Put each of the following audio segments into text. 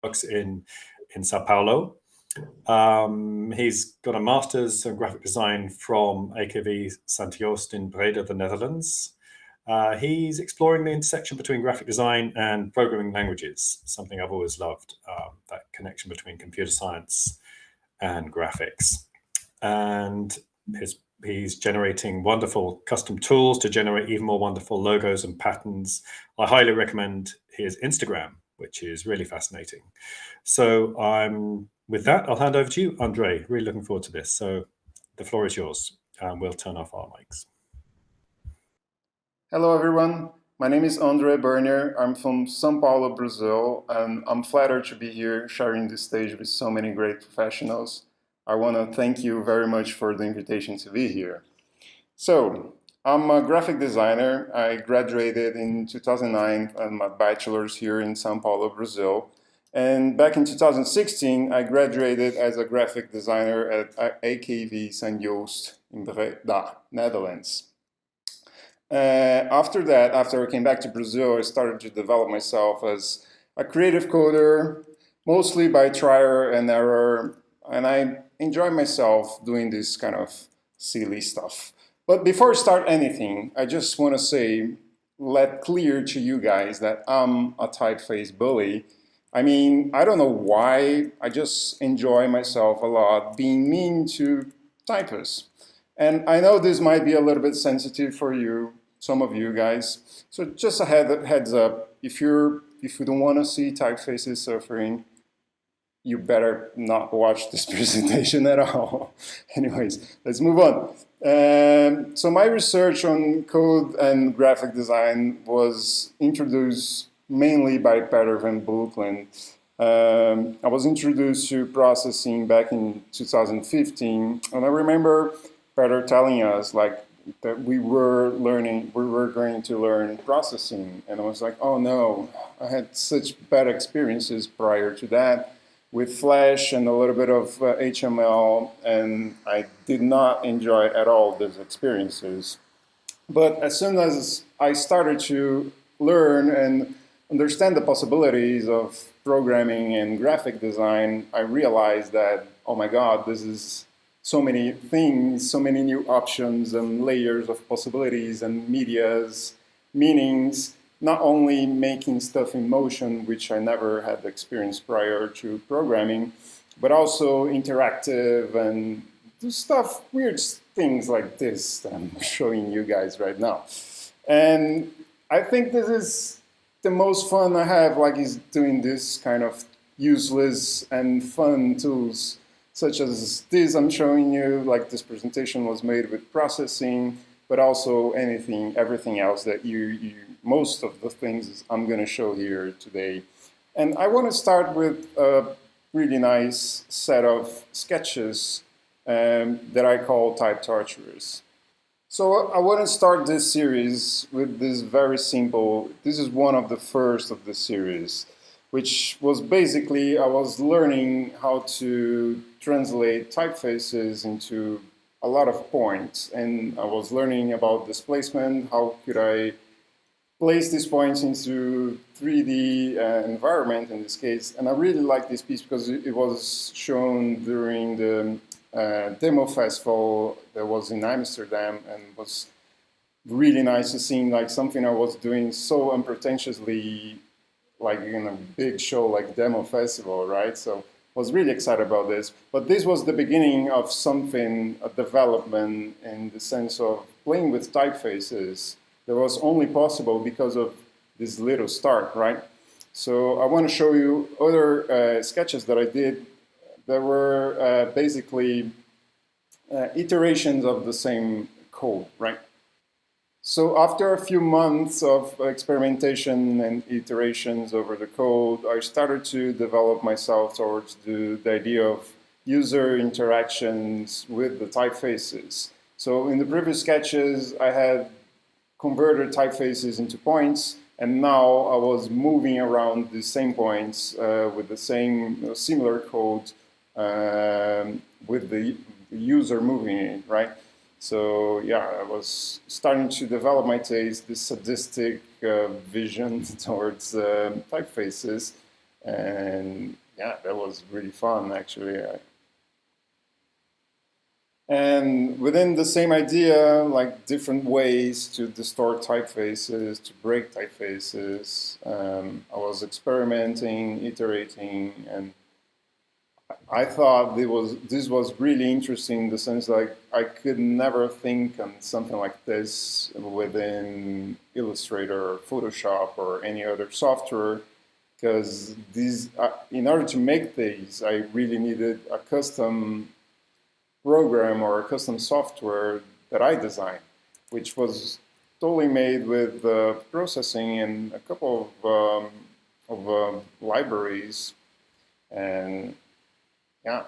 works in Sao Paulo. He's got a master's in graphic design from AKV Sant Joost in Breda, the Netherlands. He's exploring the intersection between graphic design and programming languages, something I've always loved, that connection between computer science and graphics. And he's generating wonderful custom tools to generate even more wonderful logos and patterns. I highly recommend his Instagram, which is really fascinating. So with that, I'll hand over to you, André. Really looking forward to this. So the floor is yours. We'll turn off our mics. Hello, everyone. My name is André Burnier. I'm from São Paulo, Brazil, and I'm flattered to be here sharing this stage with so many great professionals. I want to thank you very much for the invitation to be here. So, I'm a graphic designer. I graduated in 2009 and my bachelor's here in São Paulo, Brazil. And back in 2016, I graduated as a graphic designer at AKV Sant Joost in Breda, Netherlands. After that, after I came back to Brazil, I started to develop myself as a creative coder, mostly by trial and error, and I enjoy myself doing this kind of silly stuff. But before I start anything, I just want to say, let clear to you guys that I'm a typeface bully. I mean, I don't know why, I just enjoy myself a lot being mean to typists. And I know this might be a little bit sensitive for you, some of you guys. So just a heads up, if you don't want to see typefaces suffering, you better not watch this presentation at all. Anyways, let's move on. So my research on code and graphic design was introduced mainly by Peter van Boekeln. I was introduced to processing back in 2015, and I remember Peter telling us that we were going to learn processing, and I was like, oh no, I had such bad experiences prior to that with Flash and a little bit of HTML, and I did not enjoy at all those experiences. But as soon as I started to learn and understand the possibilities of programming and graphic design, I realized that, oh my God, this is so many things, so many new options and layers of possibilities and medias, meanings, not only making stuff in motion, which I never had experienced prior to programming, but also interactive and do stuff, weird things like this that I'm showing you guys right now. And I think this is the most fun I have, is doing this kind of useless and fun tools, such as this I'm showing you, this presentation was made with processing, but also everything else that most of the things I'm going to show here today. And I want to start with a really nice set of sketches that I call type torturers. So I want to start this series with this very simple, this is one of the first of the series, which was basically, I was learning how to translate typefaces into a lot of points. And I was learning about displacement, how could I place these points into 3D environment in this case. And I really like this piece because it was shown during the demo festival that was in Amsterdam, and was really nice to see something I was doing so unpretentiously, in a big show like demo festival, right? So I was really excited about this. But this was the beginning of something, a development in the sense of playing with typefaces that was only possible because of this little start, right? So I want to show you other sketches that I did that were basically iterations of the same code, right? So after a few months of experimentation and iterations over the code, I started to develop myself towards the idea of user interactions with the typefaces. So in the previous sketches, I had converted typefaces into points, and now I was moving around the same points with the same similar code with the user moving in, right? So yeah, I was starting to develop my taste, this sadistic vision towards typefaces. And yeah, that was really fun, actually. And within the same idea, like different ways to distort typefaces, to break typefaces, I was experimenting, iterating, and I thought this was really interesting in the sense like I could never think on something like this within Illustrator or Photoshop or any other software, because these in order to make these I really needed a custom program or a custom software that I designed, which was totally made with processing and a couple of libraries. And yeah,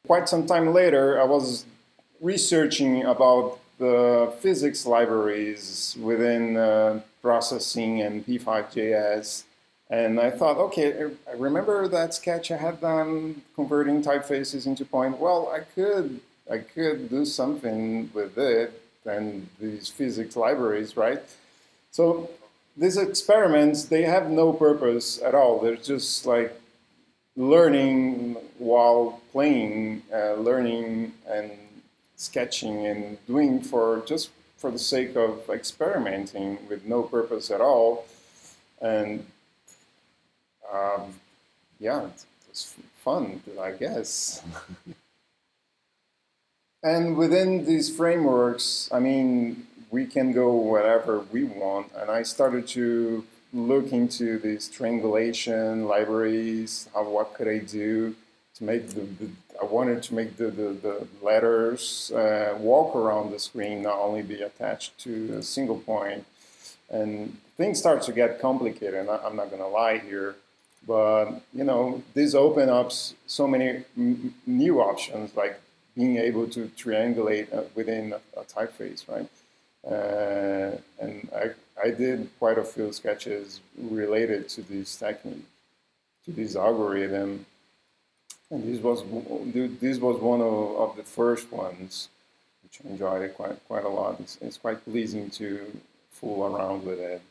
quite some time later, I was researching about the physics libraries within processing and P5.js. And I thought, okay, I remember that sketch I had done converting typefaces into point. Well, I could do something with it and these physics libraries, right? So these experiments, they have no purpose at all. They're just like learning while playing, learning and sketching and doing for just for the sake of experimenting with no purpose at all. And yeah, it's fun, I guess. And within these frameworks, I mean, we can go wherever we want. And I started to look into these triangulation libraries. What could I do to make I wanted to make the letters walk around the screen, not only be attached to a single point. And things start to get complicated, and I'm not going to lie here. But, you know, this opens up so many new options, like being able to triangulate within a typeface, right? And I did quite a few sketches related to this technique, to this algorithm. And this was one of the first ones, which I enjoyed quite a lot. It's quite pleasing to fool around with it.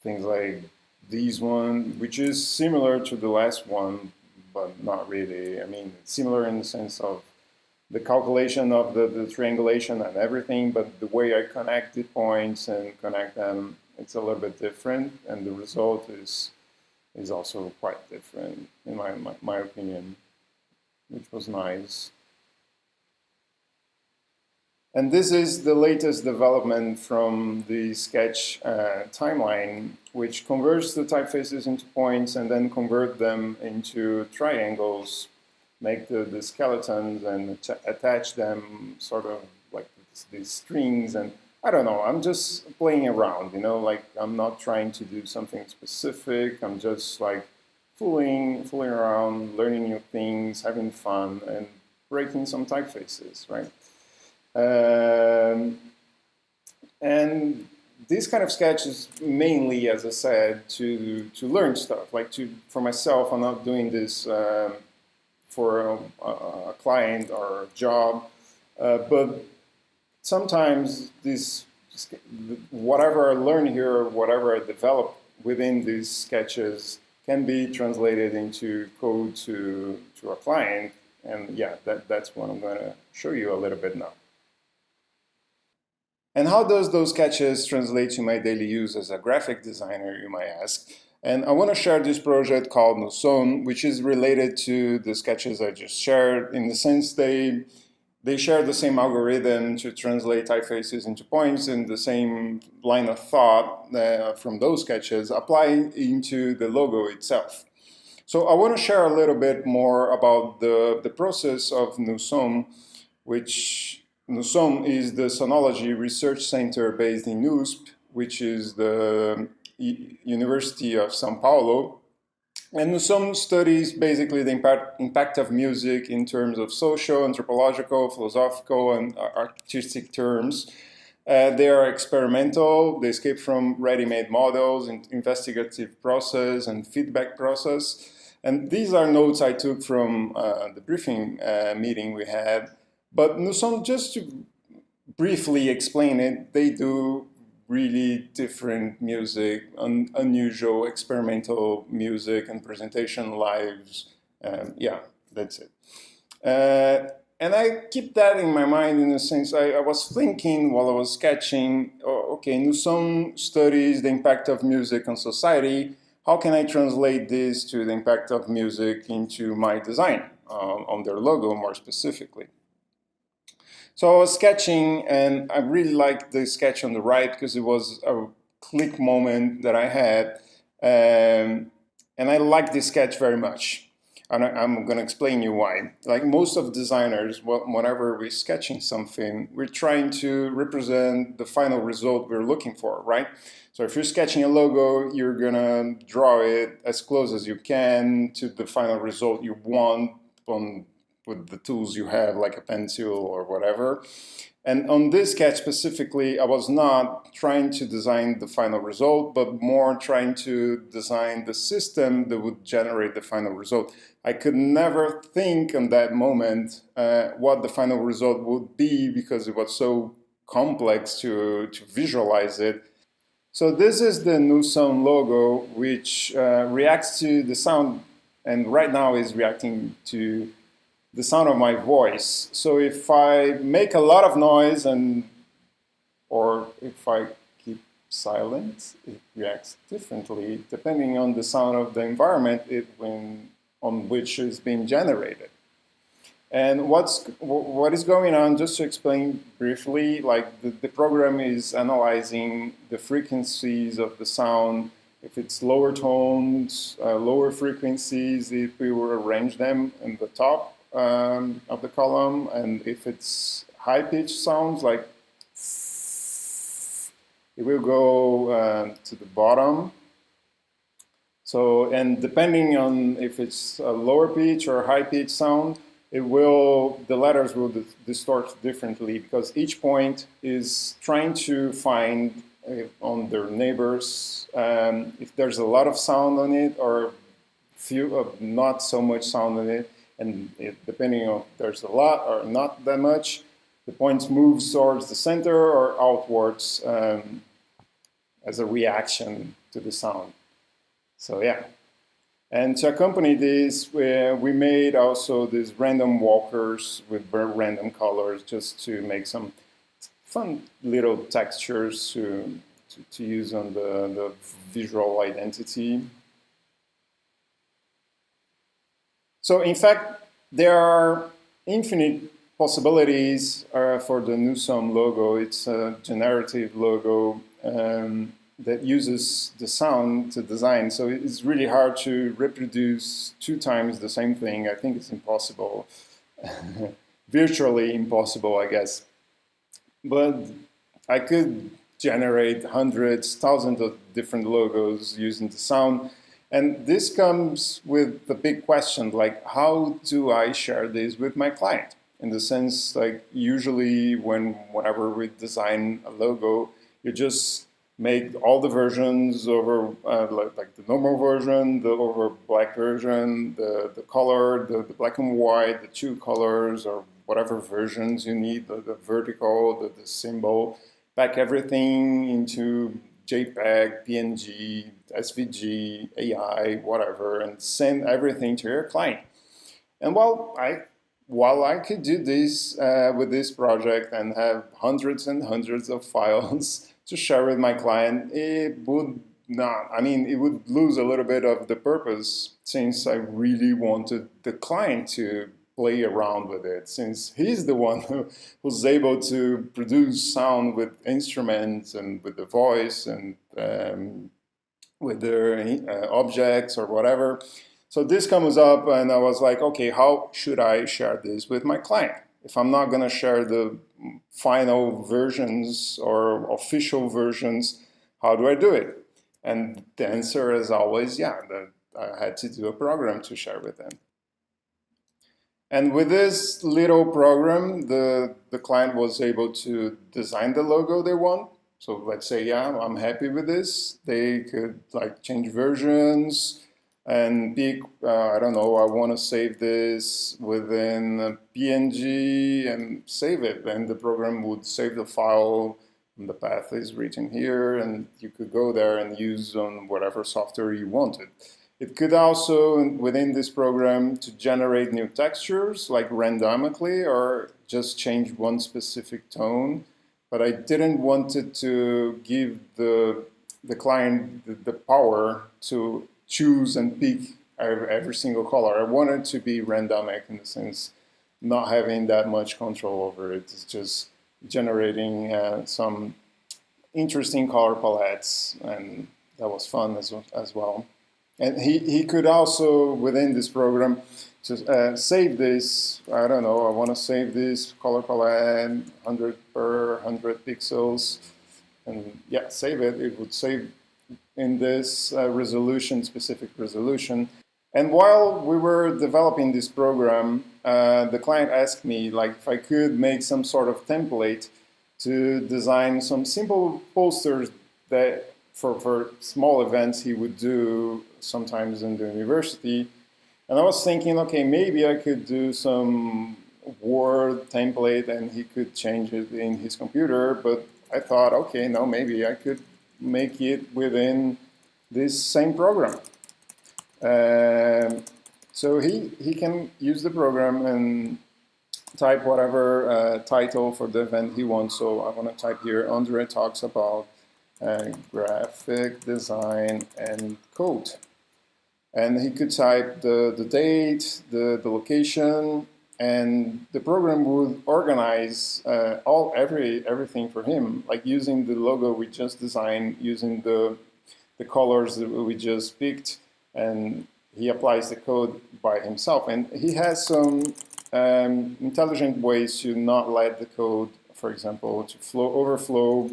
Things like this one, which is similar to the last one, but not really. I mean, it's similar in the sense of the calculation of the triangulation and everything, but the way I connect the points and connect them, it's a little bit different, and the result is also quite different, in my opinion, which was nice. And this is the latest development from the sketch timeline, which converts the typefaces into points and then convert them into triangles, make the skeletons and attach them sort of like these strings. And I don't know, I'm just playing around, you know, like I'm not trying to do something specific. I'm just like fooling around, learning new things, having fun, and breaking some typefaces, right? And this kind of sketch is mainly, as I said, to learn stuff. Like for myself, I'm not doing this for a client or a job, but sometimes whatever I learn here, whatever I develop within these sketches can be translated into code to a client. And yeah, that's what I'm going to show you a little bit now. And how does those sketches translate to my daily use as a graphic designer, you might ask? And I want to share this project called Nosom, which is related to the sketches I just shared, in the sense they share the same algorithm to translate typefaces into points, and the same line of thought from those sketches apply into the logo itself. So I want to share a little bit more about the process of Nosom, which Nosom is the Sonology Research Center based in USP, which is the University of São Paulo. And Nosom studies basically the impact of music in terms of social, anthropological, philosophical, and artistic terms. They are experimental. They escape from ready-made models, investigative process, and feedback process. And these are notes I took from the briefing meeting we had. But Nosom, just to briefly explain it, they do really different music, unusual experimental music and presentation lives. Yeah, that's it. And I keep that in my mind in a sense. I was thinking while I was sketching, oh, okay, Nosom studies the impact of music on society. How can I translate this to the impact of music into my design, on their logo more specifically? So I was sketching, and I really liked the sketch on the right because it was a click moment that I had. And I liked this sketch very much. And I'm going to explain you why. Like most of designers, whenever we're sketching something, we're trying to represent the final result we're looking for, right? So if you're sketching a logo, you're going to draw it as close as you can to the final result you want with the tools you have, like a pencil or whatever. And on this sketch specifically, I was not trying to design the final result, but more trying to design the system that would generate the final result. I could never think in that moment what the final result would be because it was so complex to visualize it. So this is the Nosom logo, which reacts to the sound, and right now is reacting to the sound of my voice. So if I make a lot of noise or if I keep silent, it reacts differently depending on the sound of the environment on which it's being generated. And what is going on, just to explain briefly, like the program is analyzing the frequencies of the sound. If it's lower tones, lower frequencies, if we will arrange them in the top of the column, and if it's high-pitched sounds like it will go to the bottom. So, and depending on if it's a lower pitch or high pitch sound, the letters will distort differently because each point is trying to find on their neighbors if there's a lot of sound on it or not so much sound on it. And depending on if there's a lot or not that much, the points move towards the center or outwards as a reaction to the sound. So yeah. And to accompany this, we made also these random walkers with very random colors just to make some fun little textures to use on the visual identity. So in fact, there are infinite possibilities for the Nosom logo. It's a generative logo that uses the sound to design. So it's really hard to reproduce 2 times the same thing. I think it's impossible, virtually impossible, I guess. But I could generate hundreds, thousands of different logos using the sound. And this comes with the big question, like, how do I share this with my client? In the sense, like, usually whenever we design a logo, you just make all the versions over, like the normal version, the over black version, the color, the black and white, the 2 colors, or whatever versions you need, the vertical, the symbol, pack everything into JPEG, PNG, SVG, AI, whatever, and send everything to your client. And while I could do this with this project and have hundreds and hundreds of files to share with my client, it would not, I mean, it would lose a little bit of the purpose since I really wanted the client to play around with it, since he's the one who's able to produce sound with instruments and with the voice and with the objects or whatever. So this comes up and I was like, okay, how should I share this with my client? If I'm not going to share the final versions or official versions, how do I do it? And the answer is always, yeah, that I had to do a program to share with them. And with this little program, the client was able to design the logo they want. So let's say, yeah, I'm happy with this. They could like change versions and pick, I don't know, I want to save this within a PNG and save it. And the program would save the file And the path is written here, and you could go there and use on whatever software you wanted. It could also, within this program, to generate new textures, like randomically, or just change one specific tone. But I didn't want it to give the client the power to choose and pick every single color. I wanted to be randomic in the sense not having that much control over it. It's just generating some interesting color palettes, and that was fun as well. And he could also, within this program, just save this. I don't know, I want to save this color palette 100 per 100 pixels. And yeah, save it. It would save in this resolution, specific resolution. And while we were developing this program, the client asked me like if I could make some sort of template to design some simple posters that for small events he would do sometimes in the university. And I was thinking, okay, maybe I could do some Word template and he could change it in his computer. But I thought, okay, no, maybe I could make it within this same program. So he can use the program and type whatever title for the event he wants. So I want to type here, Andre talks about graphic design and code. And he could type the date, the location, and the program would organize everything for him, like using the logo we just designed, using the colors that we just picked, and he applies the code by himself. And he has some intelligent ways to not let the code, for example, to overflow.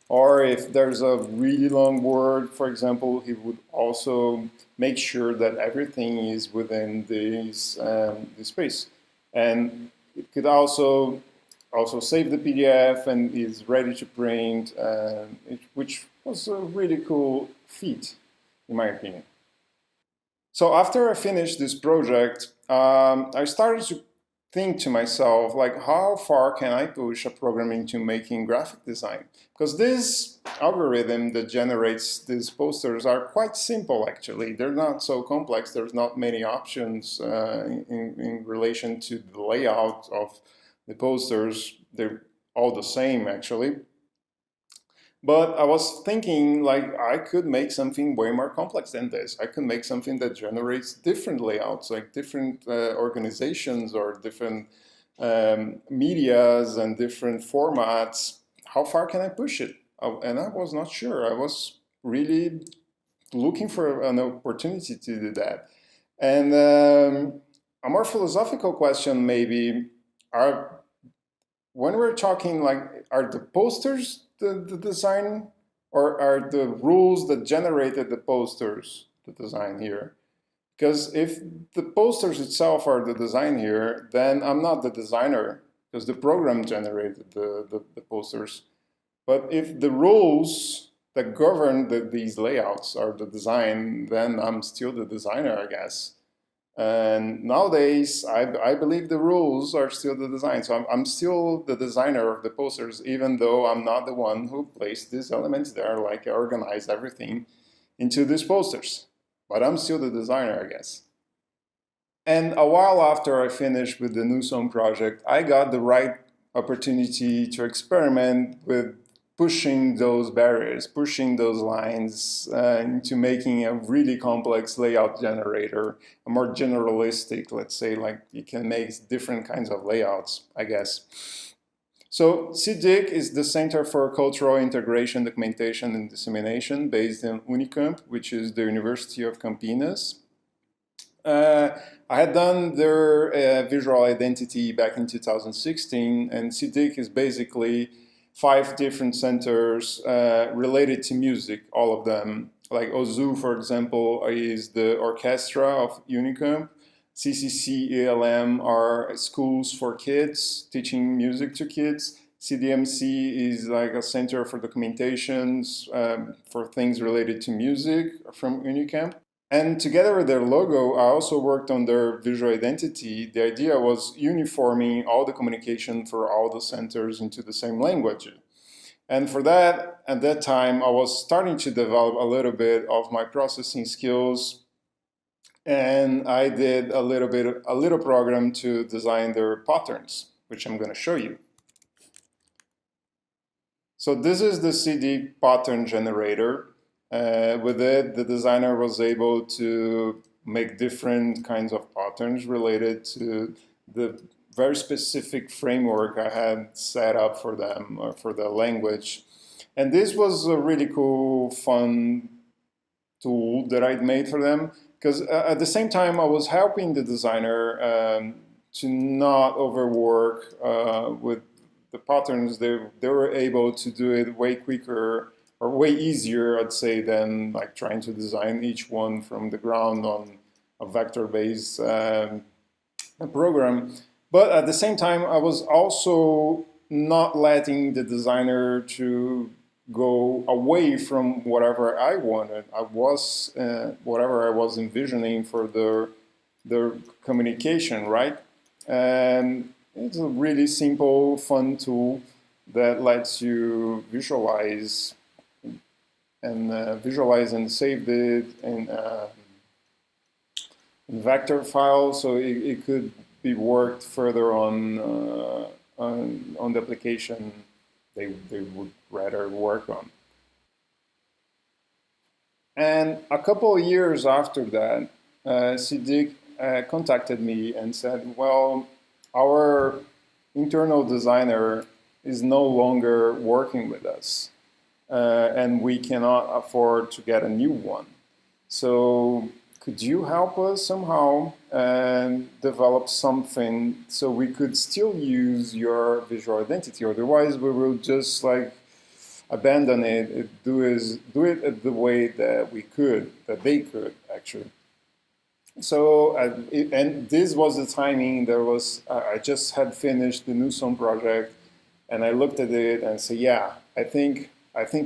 Or if there's a really long word, for example, he would also make sure that everything is within this space. And it could also save the PDF and is ready to print, which was a really cool feat, in my opinion. So after I finished this project, I started to think to myself, like, how far can I push a program into making graphic design? Because this algorithm that generates these posters are quite simple, actually. They're not so complex. There's not many options in relation to the layout of the posters. They're all the same, actually. But I was thinking, like, I could make something way more complex than this. I could make something that generates different layouts, like different organizations or different medias and different formats. How far can I push it? And I was not sure. I was really looking for an opportunity to do that. And a more philosophical question maybe are, when we're talking, like, are the posters the design, or are the rules that generated the posters the design here? Because if the posters itself are the design here, then I'm not the designer, because the program generated the posters. But if the rules that govern these layouts are the design, then I'm still the designer, I guess. And nowadays, I believe the rules are still the design. So I'm still the designer of the posters, even though I'm not the one who placed these elements there, like organized everything into these posters. But I'm still the designer, I guess. And a while after I finished with the Nosom project, I got the right opportunity to experiment with pushing those barriers, pushing those lines into making a really complex layout generator, a more generalistic, let's say, like you can make different kinds of layouts, I guess. So Sidik is the Center for Cultural Integration, Documentation and Dissemination based in Unicamp, which is the University of Campinas. I had done their visual identity back in 2016, and Sidik is basically 5 different centers related to music, all of them. Like OZU, for example, is the orchestra of Unicamp. CCC, ELM are schools for kids, teaching music to kids. CDMC is like a center for documentations for things related to music from Unicamp. And together with their logo, I also worked on their visual identity. The idea was uniforming all the communication for all the centers into the same language. And for that, at that time, I was starting to develop a little bit of my processing skills, and I did a little program to design their patterns, which I'm going to show you. So this is the Sidik pattern generator. With it, the designer was able to make different kinds of patterns related to the very specific framework I had set up for them, or for the language. And this was a really cool, fun tool that I'd made for them, because at the same time I was helping the designer to not overwork with the patterns. They were able to do it way quicker or way easier, I'd say, than like trying to design each one from the ground on a vector-based program. But at the same time, I was also not letting the designer to go away from whatever I wanted. I was whatever I was envisioning for their communication, right? And it's a really simple, fun tool that lets you visualize and save it in vector file, so it could be worked further on the application they would rather work on. And a couple of years after that, Sidik contacted me and said, well, our internal designer is no longer working with us, and we cannot afford to get a new one. So could you help us somehow and develop something so we could still use your visual identity? Otherwise, we will just like abandon it, do it the way that they could actually. So, and this was the timing. I just had finished the Nosom project, and I looked at it and said, yeah, I think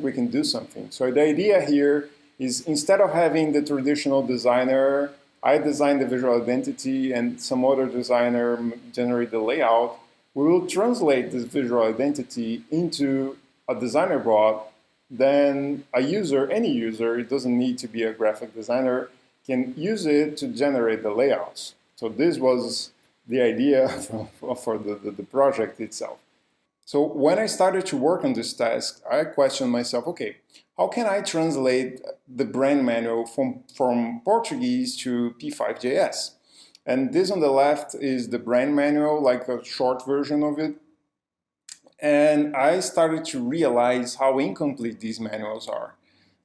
we can do something. So the idea here is, instead of having the traditional designer, I design the visual identity and some other designer generate the layout, we will translate this visual identity into a designer bot. Then a user, any user, it doesn't need to be a graphic designer, can use it to generate the layouts. So this was the idea for the project itself. So when I started to work on this task, I questioned myself, okay, how can I translate the brand manual from Portuguese to P5.js? And this on the left is the brand manual, like a short version of it. And I started to realize how incomplete these manuals are.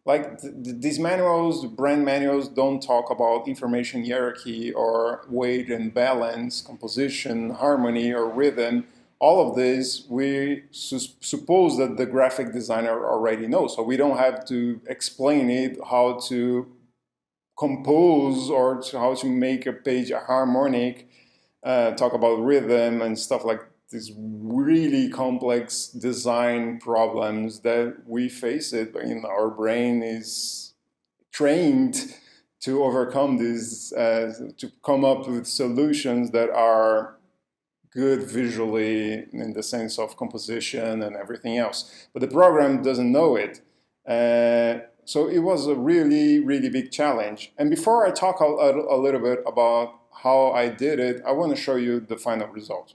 Like these manuals, the brand manuals, don't talk about information hierarchy or weight and balance, composition, harmony, or rhythm. All of this, we suppose that the graphic designer already knows. So we don't have to explain it, how to compose or how to make a page harmonic, talk about rhythm and stuff like these really complex design problems that we face it in our brain is trained to overcome these, to come up with solutions that are good visually in the sense of composition and everything else. But the program doesn't know it. So it was a really, really big challenge. And before I talk a little bit about how I did it, I want to show you the final result.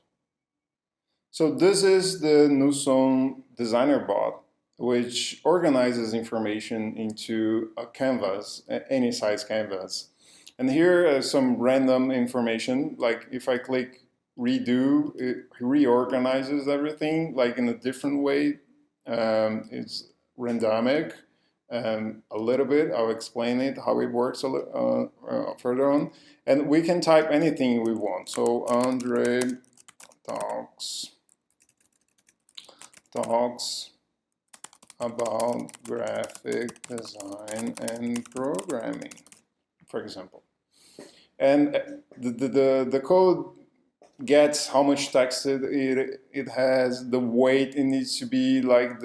So this is the Nosom designer bot, which organizes information into a canvas, any size canvas. And here is some random information, like if I click redo, it reorganizes everything like in a different way. It's randomic a little bit. I'll explain it, how it works further on. And we can type anything we want. So André talks about graphic design and programming, for example. And the code gets how much text it has, the weight it needs to be, like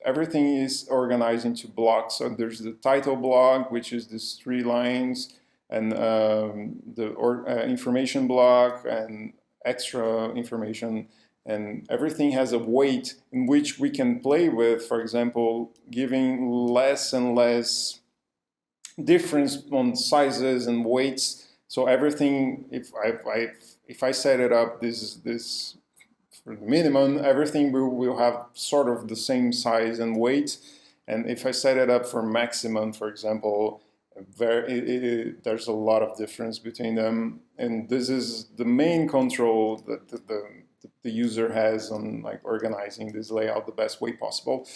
everything is organized into blocks. So there's the title block, which is these 3 lines, and the information block, and extra information, and everything has a weight in which we can play with. For example, giving less and less difference on sizes and weights. So everything, if I set it up this for the minimum, everything will have sort of the same size and weight. And if I set it up for maximum, for example, there's a lot of difference between them. And this is the main control that the user has on like organizing this layout the best way possible.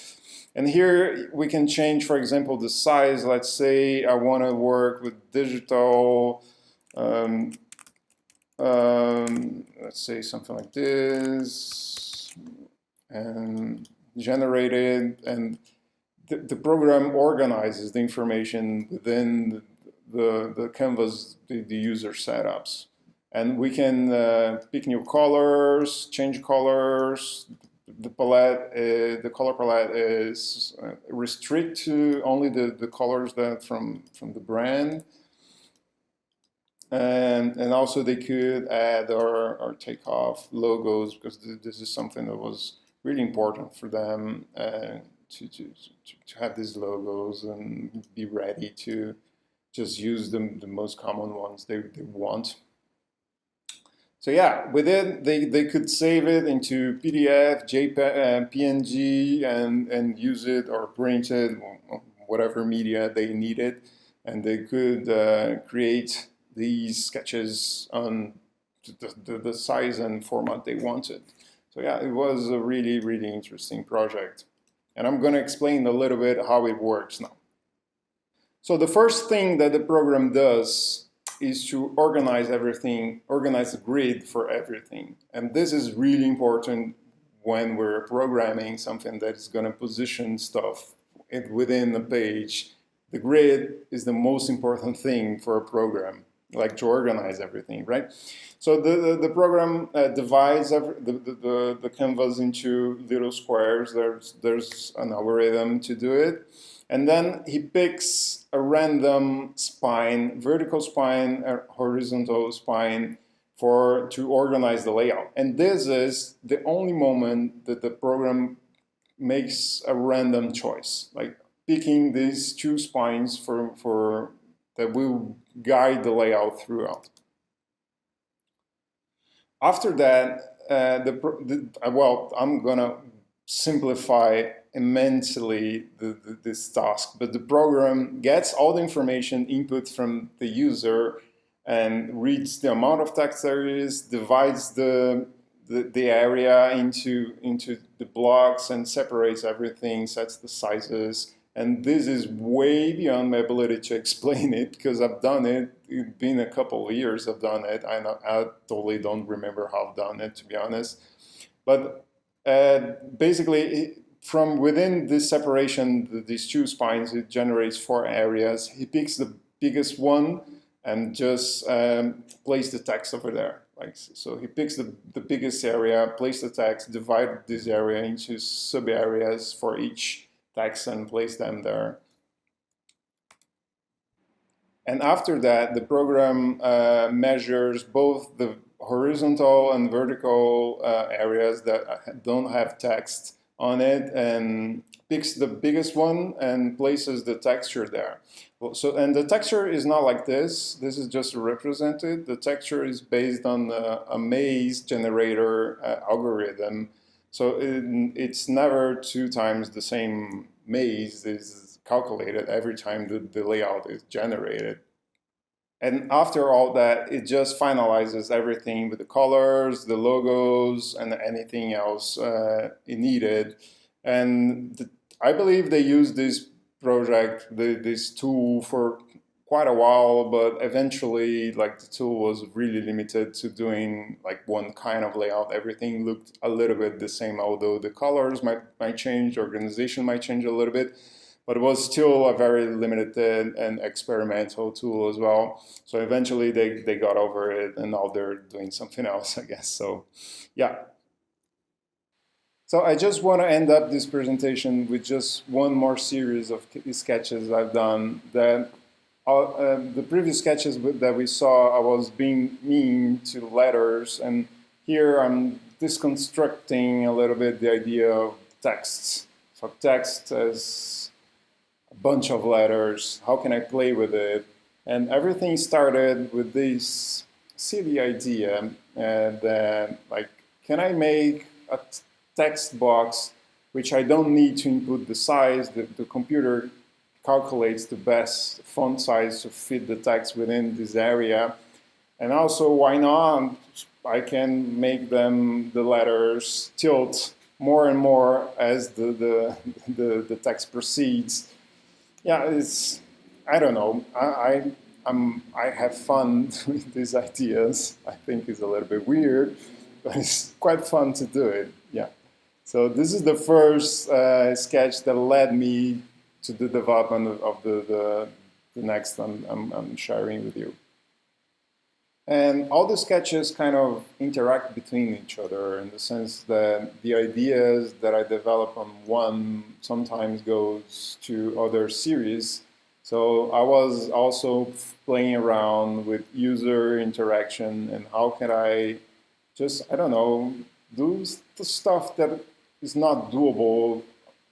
And here we can change, for example, the size. Let's say I want to work with digital, let's say something like this, and generated, and the program organizes the information within the canvas, the user setups. And we can pick new colors, change colors. The palette, the color palette is restrict to only the colors that from the brand. And also they could add or take off logos, because this is something that was really important for them, to have these logos and be ready to just use the most common ones they want. So yeah, with it, they could save it into PDF, JPEG, PNG, and use it or print it, whatever media they needed. And they could create these sketches on the size and format they wanted. So yeah, it was a really, really interesting project. And I'm going to explain a little bit how it works now. So the first thing that the program does is to organize everything, organize the grid for everything. And this is really important when we're programming something that is going to position stuff within the page. The grid is the most important thing for a program, like to organize everything, right? So the program divides the canvas into little squares. There's an algorithm to do it. And then he picks a random spine, vertical spine, or horizontal spine to organize the layout. And this is the only moment that the program makes a random choice, like picking these two spines for that will guide the layout throughout. After that, well, I'm gonna simplify immensely this task, but the program gets all the information input from the user and reads the amount of text there is, divides the area into the blocks and separates everything, sets the sizes. And this is way beyond my ability to explain it, because I've done it. It's been a couple of years I've done it. I totally don't remember how I've done it, to be honest. But basically, from within this separation, these two spines, it generates 4 areas. He picks the biggest one and just place the text over there. So he picks the biggest area, place the text, divide this area into sub areas for each text and place them there. And after that, the program measures both the horizontal and vertical areas that don't have text on it, and picks the biggest one and places the texture there. So, and the texture is not like this. This is just represented. The texture is based on a maze generator algorithm. So it's never 2 times the same maze is calculated every time the layout is generated. And after all that, it just finalizes everything with the colors, the logos, and anything else it needed. And I believe they used this project, this tool, for quite a while, but eventually, like, the tool was really limited to doing like one kind of layout. Everything looked a little bit the same, although the colors might change, the organization might change a little bit, but it was still a very limited and experimental tool as well. So eventually they got over it, and now they're doing something else, I guess. So yeah. So I just want to end up this presentation with just one more series of sketches I've done. That the previous sketches that we saw, I was being mean to letters, and here I'm disconstructing a little bit the idea of text. So text as a bunch of letters, how can I play with it? And everything started with this silly idea that, like, can I make a text box which I don't need to input the size, the computer calculates the best font size to fit the text within this area. And also, why not? I can make them, the letters, tilt more and more as the text proceeds. Yeah, it's, I don't know. I have fun with these ideas. I think it's a little bit weird, but it's quite fun to do it. Yeah. So this is the first sketch that led me to the development of the next I'm sharing with you. And all the sketches kind of interact between each other in the sense that the ideas that I develop on one sometimes goes to other series. So I was also playing around with user interaction and how can I just, I don't know, do the stuff that is not doable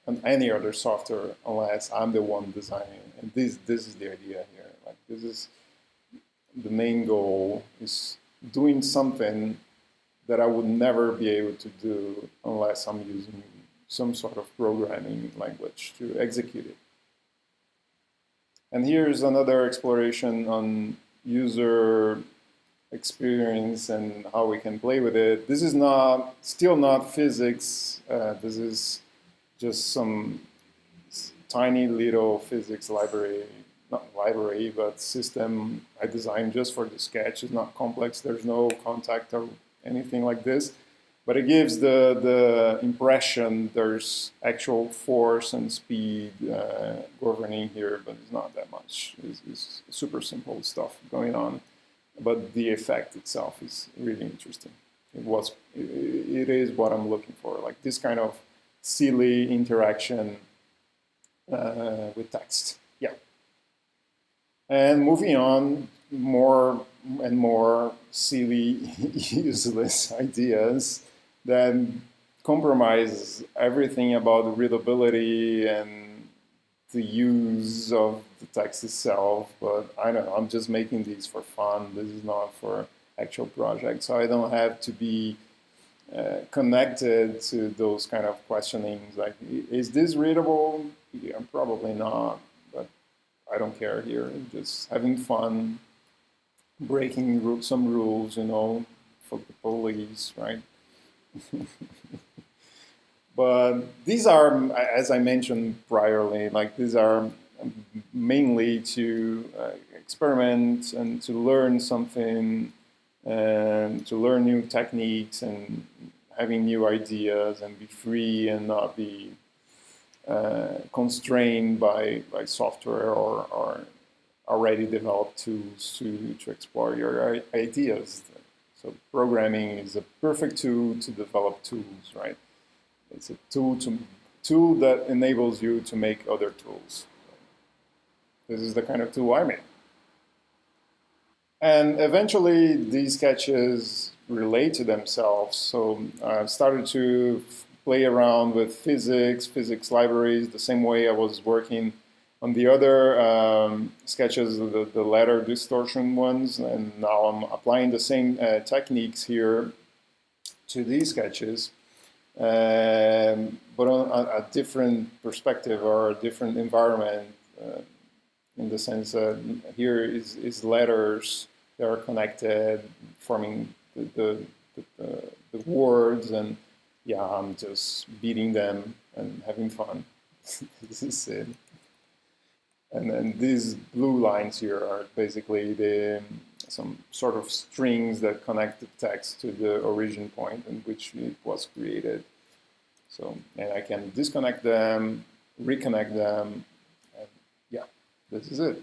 on any other software unless I'm the one designing it. And this is the idea here. Like, this is the main goal, is doing something that I would never be able to do unless I'm using some sort of programming language to execute it. And here's another exploration on user experience and how we can play with it. This is still not physics. This is just some tiny little physics library, not library, but system I designed just for the sketch. It's not complex. There's no contact or anything like this. But it gives the impression there's actual force and speed governing here, but it's not that much. It's super simple stuff going on. But the effect itself is really interesting. It is what I'm looking for, like this kind of silly interaction with text. Yeah. And moving on, more and more silly, useless ideas that compromise everything about readability and the use of the text itself. But I don't know, I'm just making these for fun. This is not for actual projects. So I don't have to be connected to those kind of questionings. Like, is this readable? Yeah, probably not, but I don't care here. Just having fun, breaking some rules, you know, for the police, right? But these are, as I mentioned priorly, like these are mainly to experiment and to learn something and to learn new techniques and having new ideas and be free and not be constrained by software or already developed tools to explore your ideas. So programming is a perfect tool to develop tools, right? It's a tool that enables you to make other tools. This is the kind of tool I made. And eventually, these sketches relate to themselves. So I started to play around with physics libraries, the same way I was working on the other sketches, the letter distortion ones. And now I'm applying the same techniques here to these sketches, but on a different perspective or a different environment, in the sense that here is letters that are connected, forming the words, and yeah, I'm just beating them and having fun. This is it. And then these blue lines here are basically some sort of strings that connect the text to the origin point in which it was created. So, and I can disconnect them, reconnect them, and yeah, this is it.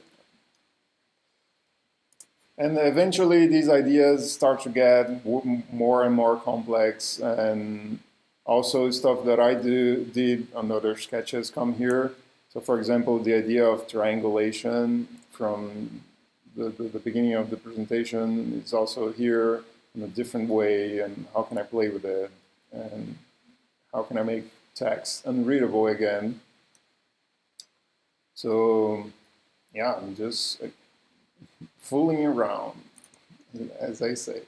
And eventually these ideas start to get more and more complex, and also stuff that I did on other sketches come here. So for example, the idea of triangulation from the beginning of the presentation is also here. in a different way, and how can I play with it, and how can I make text unreadable again. So yeah, I'm just fooling around, as I say.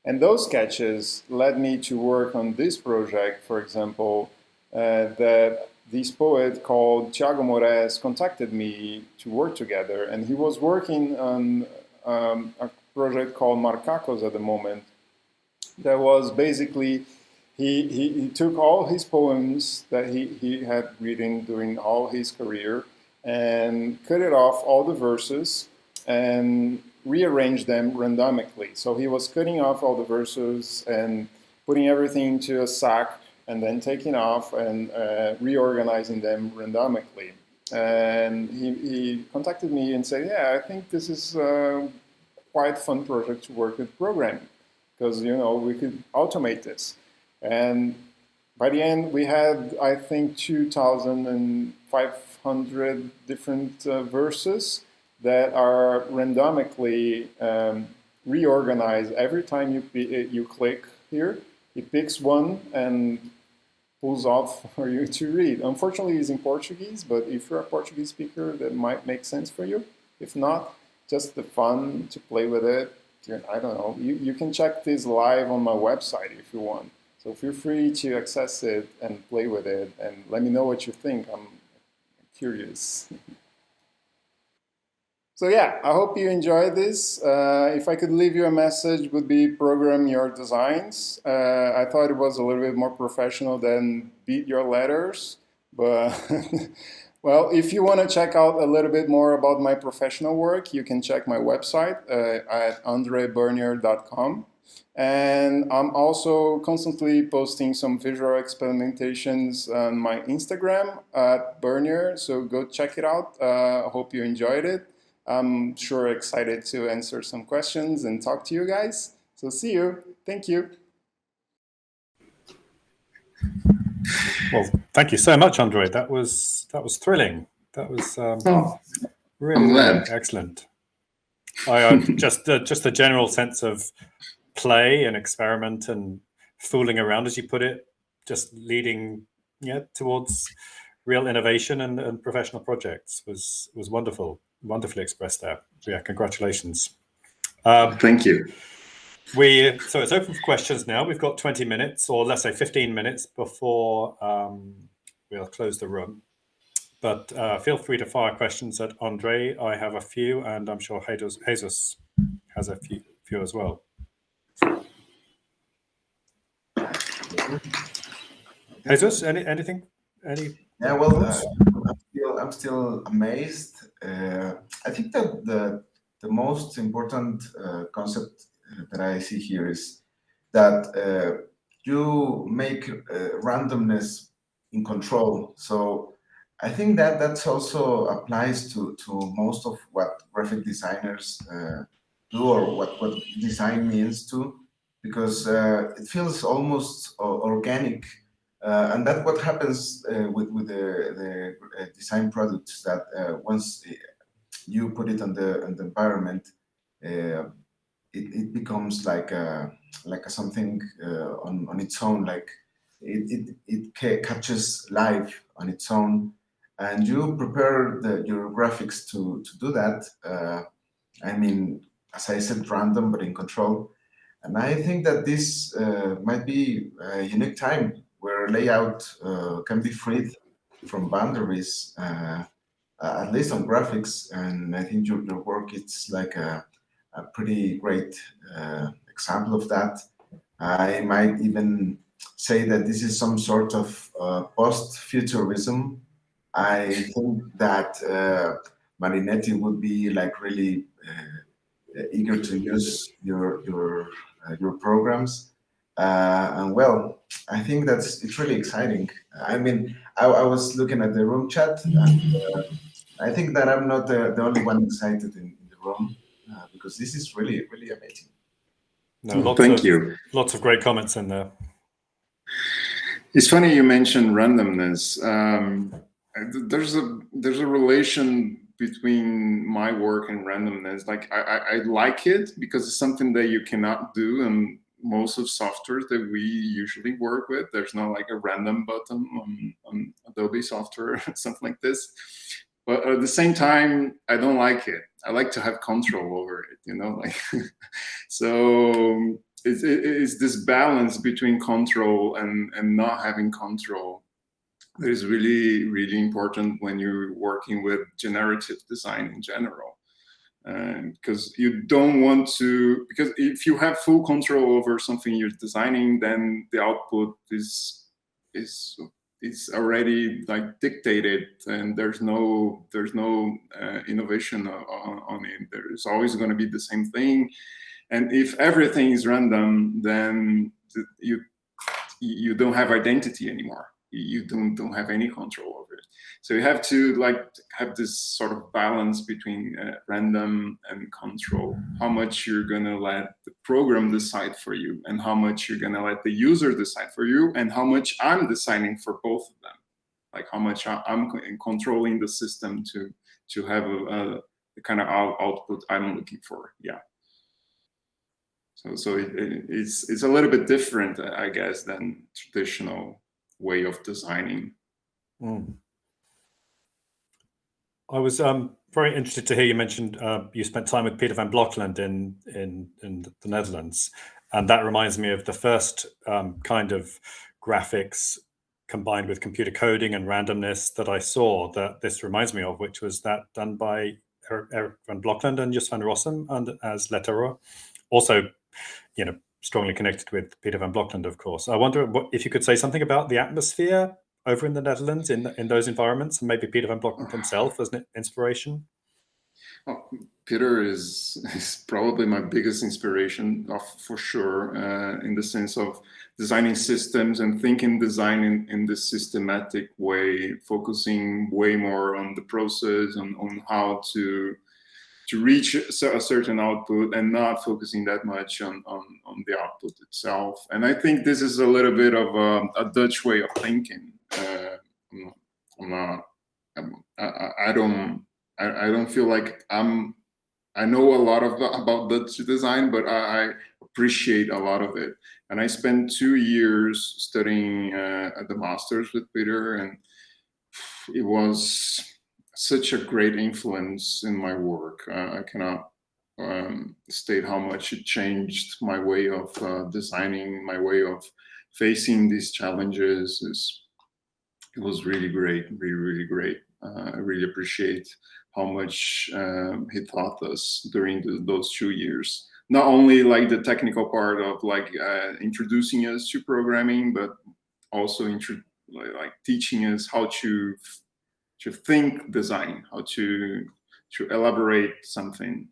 And those sketches led me to work on this project, for example, that this poet called Thiago Moraes contacted me to work together. And he was working on a project called Marcacos at the moment. That was basically, he took all his poems that he had written during all his career and cut it off, all the verses, and rearrange them randomically. So he was cutting off all the verses and putting everything into a sack and then taking off and reorganizing them randomically. And he contacted me and said, yeah, I think this is a quite fun project to work with programming, because we could automate this. And by the end, we had, I think, 2,500 different verses that are randomically reorganized. Every time you click here, it picks one and pulls off for you to read. Unfortunately, it's in Portuguese, but if you're a Portuguese speaker, that might make sense for you. If not, just the fun to play with it. I don't know. You can check this live on my website if you want. So feel free to access it and play with it, and let me know what you think. I'm curious. So yeah, I hope you enjoyed this. If I could leave you a message, would be program your designs. I thought it was a little bit more professional than beat your letters, but well, if you want to check out a little bit more about my professional work, you can check my website at andreburnier.com. And I'm also constantly posting some visual experimentations on my Instagram at Burnier, so go check it out. I hope you enjoyed it. I'm sure excited to answer some questions and talk to you guys. So see you. Thank you. Well, thank you so much, André. That was thrilling. That was really excellent. Just the general sense of play and experiment and fooling around, as you put it, just leading towards real innovation and professional projects was wonderful. Wonderfully expressed there. Yeah, congratulations. Thank you. So it's open for questions now. We've got 20 minutes, or let's say 15 minutes before we'll close the room. But feel free to fire questions at André. I have a few, and I'm sure Jesus has a few as well. Jesus, anything? Yeah, well, I'm still amazed. I think that the most important concept that I see here is that you make randomness in control. So I think that that's also applies to most of what graphic designers do, or what design means to, because it feels almost organic. And that's what happens with the design products, that once you put it on the environment, it becomes like something on its own, like it catches life on its own, and you prepare your graphics to do that. I mean, as I said, random but in control. And I think that this might be a unique time where layout can be freed from boundaries, at least on graphics. And I think your work, it's like a pretty great example of that. I might even say that this is some sort of post-futurism. I think that Marinetti would be like really eager to use your programs. And well, I think it's really exciting. I mean, I was looking at the room chat, and I think that I'm not the only one excited in the room, because this is really, really amazing. No, Thank you. Lots of great comments in there. It's funny you mentioned randomness. There's a relation between my work and randomness. Like I like it because it's something that you cannot do in most of softwares that we usually work with. There's no like a random button on Adobe software, something like this. But at the same time, I don't like it. I like to have control over it, you know, like, so it's this balance between control and not having control that is really, really important when you're working with generative design in general. Because you don't want to, because if you have full control over something you're designing, then the output is already like dictated, and there's no innovation on it. There's always going to be the same thing, and if everything is random, then you don't have identity anymore. You don't have any control over it. So you have to like have this sort of balance between random and control. How much you're gonna let the program decide for you, and how much you're gonna let the user decide for you, and how much I'm deciding for both of them. Like how much I'm controlling the system to have the kind of output I'm looking for. Yeah. So it's a little bit different, I guess, than traditional way of designing. I was very interested to hear you mentioned you spent time with Peter van Blokland in the Netherlands, and that reminds me of the first kind of graphics combined with computer coding and randomness that I saw that this reminds me of, which was that done by Eric van Blokland and Jos van Rossum and as letterer, also, you know, strongly connected with Peter van Blokland, of course. I wonder if you could say something about the atmosphere over in the Netherlands in those environments, and maybe Peter van Blokland himself as an inspiration. Oh, Peter is probably my biggest inspiration, for sure, in the sense of designing systems and thinking design in this systematic way, focusing way more on the process and on how to reach a certain output and not focusing that much on the output itself. And I think this is a little bit of a Dutch way of thinking. I don't feel like I know a lot about Dutch design, but I appreciate a lot of it. And I spent 2 years studying at the master's with Peter, and it was such a great influence in my work. I cannot state how much it changed my way of designing, my way of facing these challenges. It was really great, really, really great. I really appreciate how much he taught us during those 2 years. Not only like the technical part of like introducing us to programming, but also like teaching us how to think design, how to elaborate something,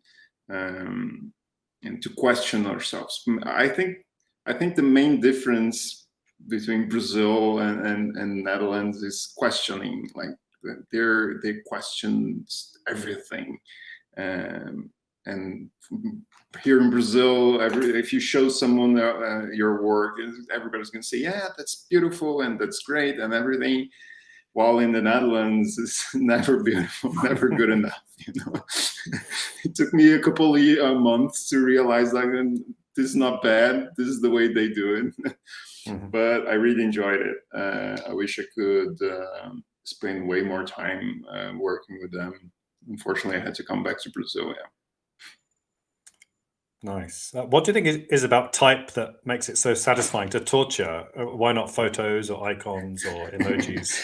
and to question ourselves. I think the main difference between Brazil and Netherlands is questioning. Like they question everything, and here in Brazil, if you show someone your work, everybody's gonna say, yeah, that's beautiful and that's great and everything. While in the Netherlands, it's never beautiful, never good enough. You know, it took me a couple of months to realize that this is not bad. This is the way they do it. Mm-hmm. But I really enjoyed it. I wish I could spend way more time working with them. Unfortunately, I had to come back to Brazil. Yeah. Nice. What do you think is about type that makes it so satisfying to torture? Why not photos or icons or emojis?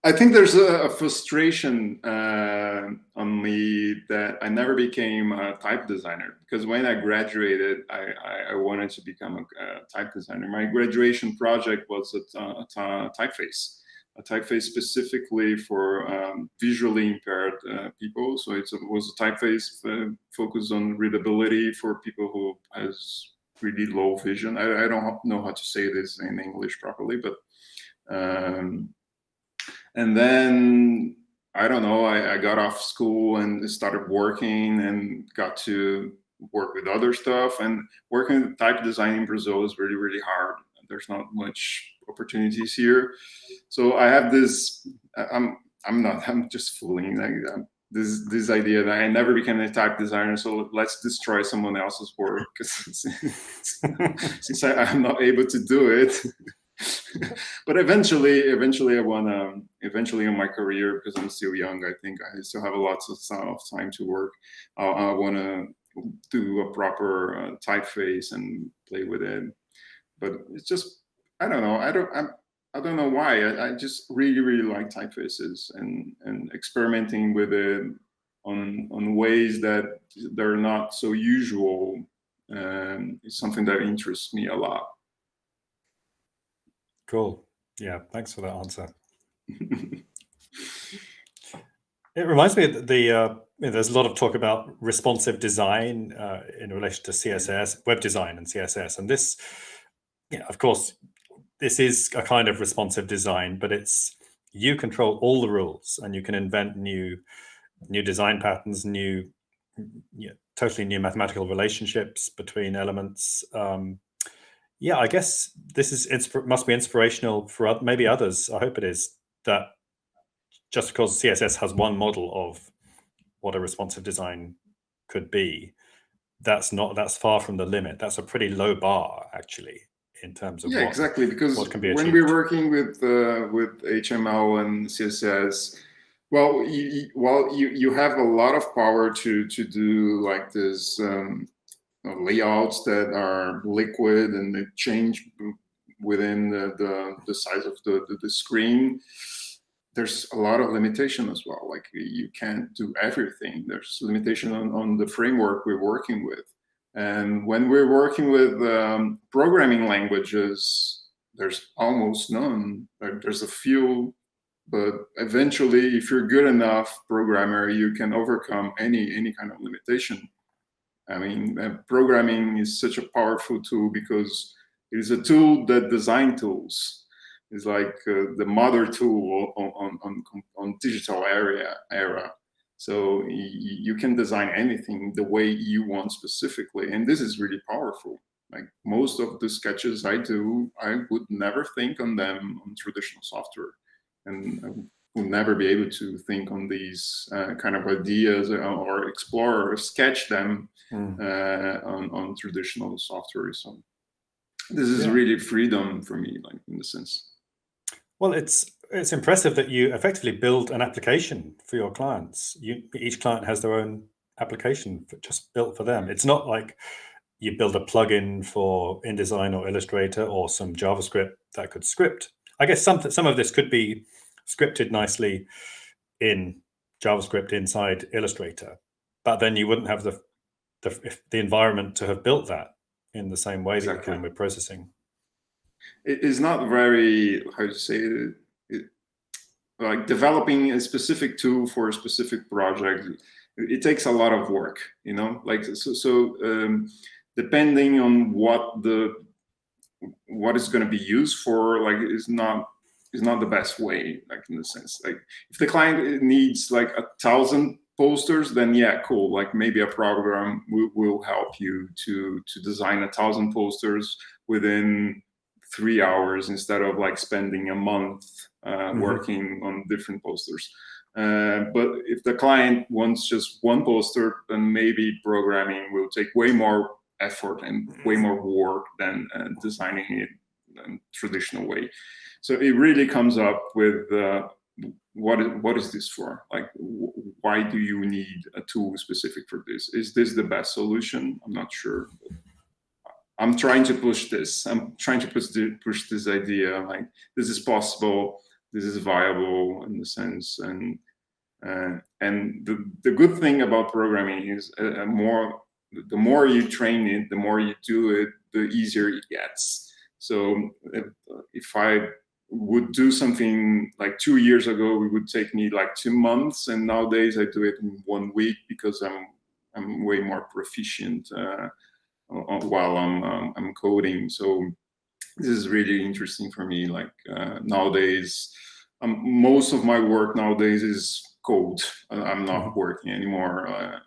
I think there's a frustration on me that I never became a type designer, because when I graduated, I wanted to become a type designer. My graduation project was a typeface specifically for visually impaired people. So it was a typeface focused on readability for people who has really low vision. I don't know how to say this in English properly, but and then, I don't know, I got off school and started working and got to work with other stuff. And working with type design in Brazil is really, really hard. There's not much opportunities here. So I have this, I'm just fooling. Like, this idea that I never became a type designer, so let's destroy someone else's work, because since I'm not able to do it. But eventually in my career, because I'm still young, I think I still have lots of time to work. I want to do a proper typeface and play with it. But it's just, I don't know. I don't know why. I just really like typefaces and experimenting with it on ways that they're not so usual. It's something that interests me a lot. Cool. Yeah, thanks for that answer. It reminds me that there's a lot of talk about responsive design in relation to CSS, web design and CSS. And this, of course, this is a kind of responsive design, but you control all the rules and you can invent new design patterns, totally new mathematical relationships between elements. Yeah, I guess this must be inspirational for maybe others. I hope it is, that just because CSS has one model of what a responsive design could be, that's far from the limit. That's a pretty low bar, actually, in terms of exactly, because what can be when achieved. we're working with HTML and CSS, well, you have a lot of power to do like this layouts that are liquid and they change within the size of the screen. There's a lot of limitation as well. Like, you can't do everything. There's limitation on the framework we're working with. And when we're working with programming languages, there's almost none. There's a few, but eventually, if you're good enough programmer, you can overcome any kind of limitation. I mean, programming is such a powerful tool because it is a tool that design tools. It's like the mother tool on digital era. So you can design anything the way you want specifically, and this is really powerful. Like, most of the sketches I do, I would never think on them on traditional software, and I would never be able to think on these kind of ideas or explore or sketch them on traditional software. So this is really freedom for me, like, in the sense. Well, it's impressive that you effectively build an application for your clients. Each client has their own application just built for them. It's not like you build a plugin for InDesign or Illustrator or some JavaScript that could script. I guess some of this could be scripted nicely in JavaScript inside Illustrator, but then you wouldn't have the environment to have built that in the same way that you can with processing. It is not very, how to say it, like developing a specific tool for a specific project. It takes a lot of work, like, so depending on what it's going to be used for, like, is not the best way, like, in the sense, like, if the client needs like 1,000 posters, then yeah, cool, like, maybe a program will help you to design 1,000 posters within 3 hours instead of like spending a month working on different posters. But if the client wants just one poster, then maybe programming will take way more effort and way more work than designing it in traditional way. So it really comes up with what is this for? Like, why do you need a tool specific for this? Is this the best solution? I'm not sure. I'm trying to push this. I'm trying to push this idea, like, this is possible, this is viable in the sense, and the good thing about programming is the more you train it, the more you do it, the easier it gets. So if I would do something like 2 years ago, it would take me like 2 months, and nowadays I do it in 1 week because I'm way more proficient while I'm coding. So this is really interesting for me. Like, nowadays, most of my work nowadays is code. I'm not working anymore.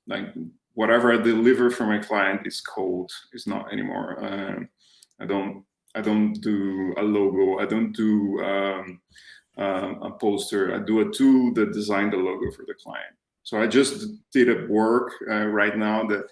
Like, whatever I deliver for my client is code. It's not anymore. I don't do a logo. I don't do a poster, I do a tool that designed the logo for the client. So I just did a work right now that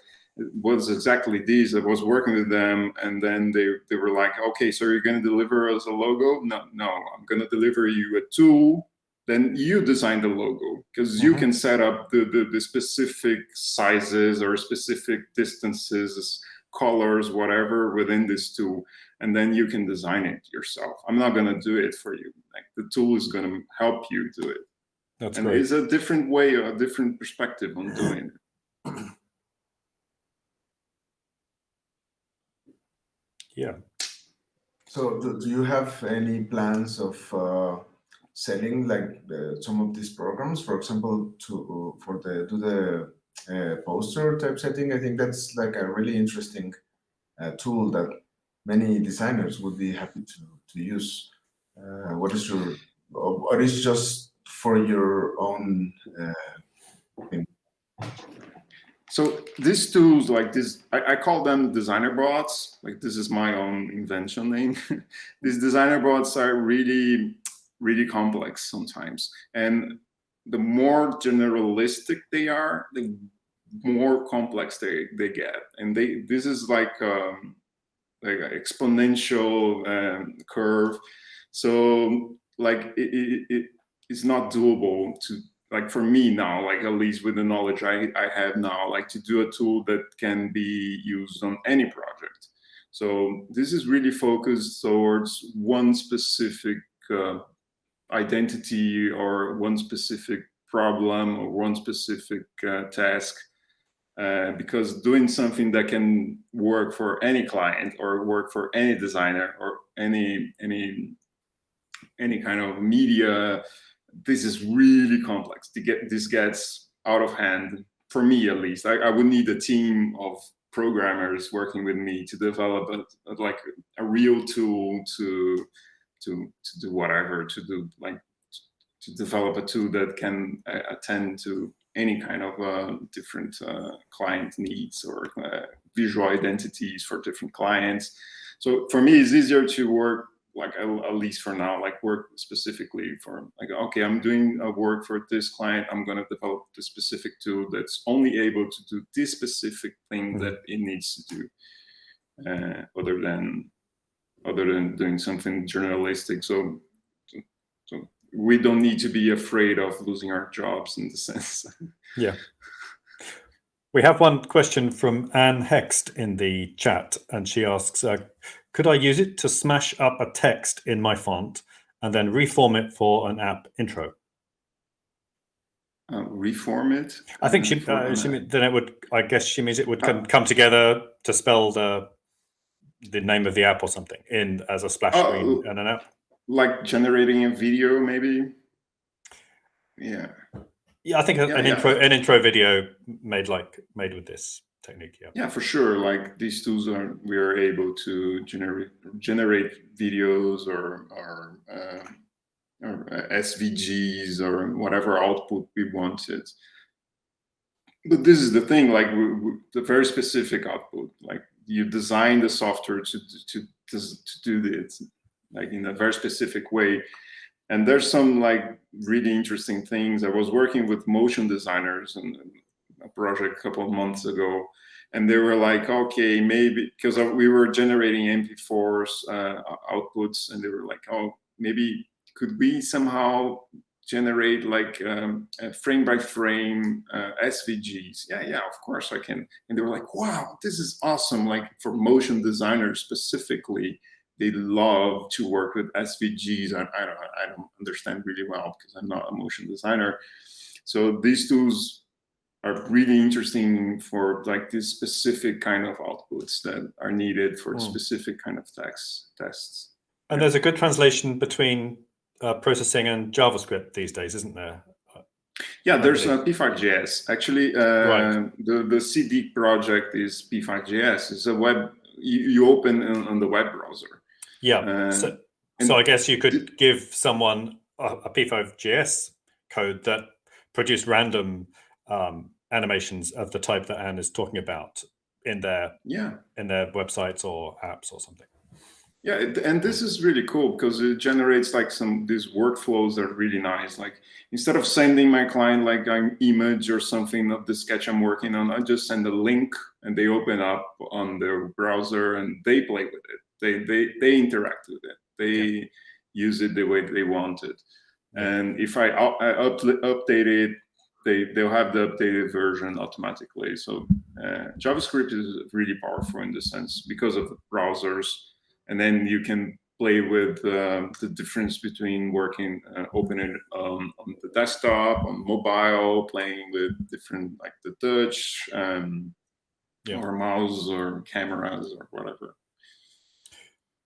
was exactly this. I was working with them, and then they were like, okay, so you're going to deliver us a logo? No, I'm going to deliver you a tool. Then you design the logo, because you can set up the specific sizes or specific distances, colors, whatever within this tool, and then you can design it yourself. I'm not going to do it for you. Like, the tool is going to help you do it. That's and great. It's a different way, a different perspective on doing it. Yeah. So do you have any plans of selling like some of these programs, for example, to do the poster typesetting? I think that's like a really interesting tool that many designers would be happy to use. What is just for your own thing? So these tools, like this, I call them designer bots. Like, this is my own invention name. These designer bots are really, really complex sometimes. And the more generalistic they are, the more complex they get. And this is like an exponential curve. So like it's not doable to, like, for me now, like, at least with the knowledge I have now, like, to do a tool that can be used on any project. So this is really focused towards one specific identity or one specific problem or one specific task. Because doing something that can work for any client or work for any designer or any kind of media, this is really complex. This gets out of hand, for me at least. I would need a team of programmers working with me to develop a real tool to do whatever, to develop a tool that can attend to any kind of different client needs or visual identities for different clients. So for me, it's easier to work, like, at least for now, like, work specifically for, like, okay, I'm doing a work for this client, I'm going to develop the specific tool that's only able to do this specific thing that it needs to do, other than doing something journalistic. So we don't need to be afraid of losing our jobs in the sense. Yeah. We have one question from Anne Hext in the chat, and she asks, could I use it to smash up a text in my font and then reform it for an app intro? Reform it? I think then it would, I guess she means it would come together to spell the name of the app or something in as a splash screen and an app. Like generating a video, maybe? Yeah. Yeah, I think an intro video made with this technique. Yeah. Yeah, for sure. Like, these tools we are able to generate videos or SVGs or whatever output we wanted. But this is the thing, like, the very specific output. Like, you design the software to do this, like, in a very specific way. And there's some, like, really interesting things. I was working with motion designers in a project a couple of months ago, and they were like, okay, maybe, because we were generating MP4s outputs, and they were like, oh, maybe could we somehow generate like frame by frame SVGs? Yeah, of course I can. And they were like, wow, this is awesome. Like, for motion designers specifically, they love to work with SVGs. I don't understand really well because I'm not a motion designer. So these tools are really interesting for, like, this specific kind of outputs that are needed for specific kind of tests. And there's a good translation between processing and JavaScript these days, isn't there? Yeah, there's P5.js. Actually, right. The Sidik project is P5.js. It's a web, you open on the web browser. Yeah. So I guess you could give someone a P5.js code that produced random animations of the type that Anne is talking about in their websites or apps or something. Yeah, and this is really cool because it generates like these workflows that are really nice. Like instead of sending my client like an image or something of the sketch I'm working on, I just send a link and they open up on their browser and they play with it. They interact with it. They use it the way they want it. And if I update it, they'll have the updated version automatically. So JavaScript is really powerful in this sense because of the browsers. And then you can play with the difference between working, opening on the desktop, on mobile, playing with different, like the touch, or mouse or cameras or whatever.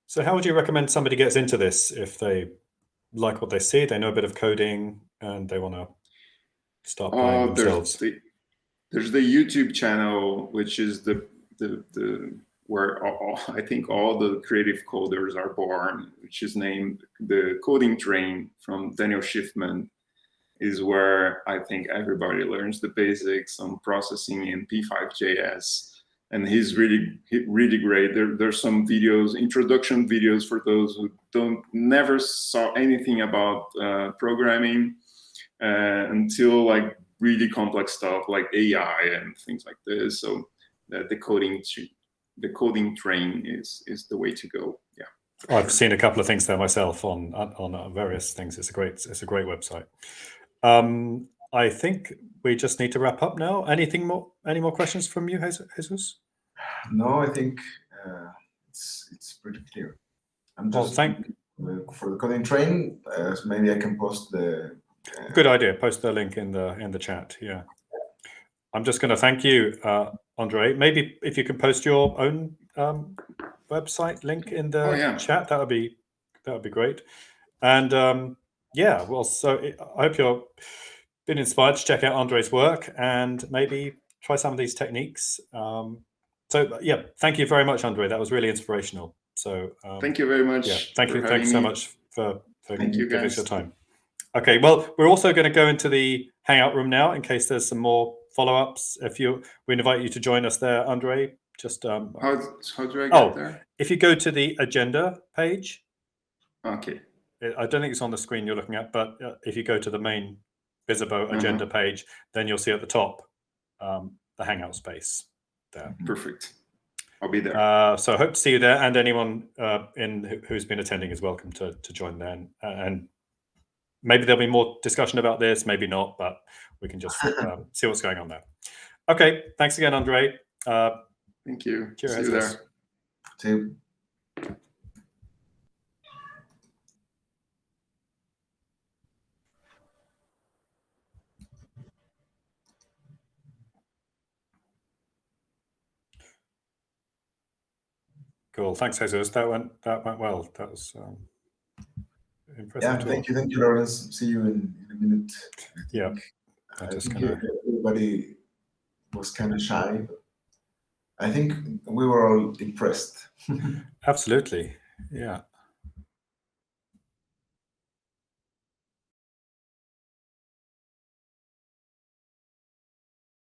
So how would you recommend somebody gets into this if they like what they see, they know a bit of coding, and they want to start playing themselves? There's the YouTube channel, which is the where I think all the creative coders are born, which is named the Coding Train from Daniel Schiffman, is where I think everybody learns the basics on processing in P5.js. And he's really great. There's some videos, introduction videos for those who never saw anything about programming until like really complex stuff like AI and things like this. So the coding train is the way to go. Yeah, I've seen a couple of things there myself on various things. It's a great website. I think we just need to wrap up now. Any more questions from you, Jesus? No, I think it's pretty clear. I'm just for the coding train. Maybe I can post the. Good idea. Post the link in the chat. Yeah. I'm just going to thank you, André. Maybe if you can post your own website link in the chat, that would be great. And yeah, well, so I hope you're been inspired to check out André's work and maybe try some of these techniques. So yeah, thank you very much, André. That was really inspirational. So thank you very much. Yeah, thank you so much for giving us your time. Okay, well, we're also going to go into the Hangout room now in case there's some more follow-ups. We invite you to join us there, André. Just how do I get there? If you go to the agenda page. Okay. I don't think it's on the screen you're looking at, but if you go to the main Visibo agenda page, then you'll see at the top the Hangout space there. Perfect. I'll be there. So I hope to see you there, and anyone who's been attending is welcome to join then. And maybe there'll be more discussion about this, maybe not, but we can just see what's going on there. Okay, thanks again, André. Thank you. Cheers. See you there. See you. Cool. Thanks, Jesus. That went well. That was impressive. Yeah, thank you, Lawrence. See you in a minute. Yeah. I think everybody was kind of shy, but I think we were all impressed. Absolutely. Yeah.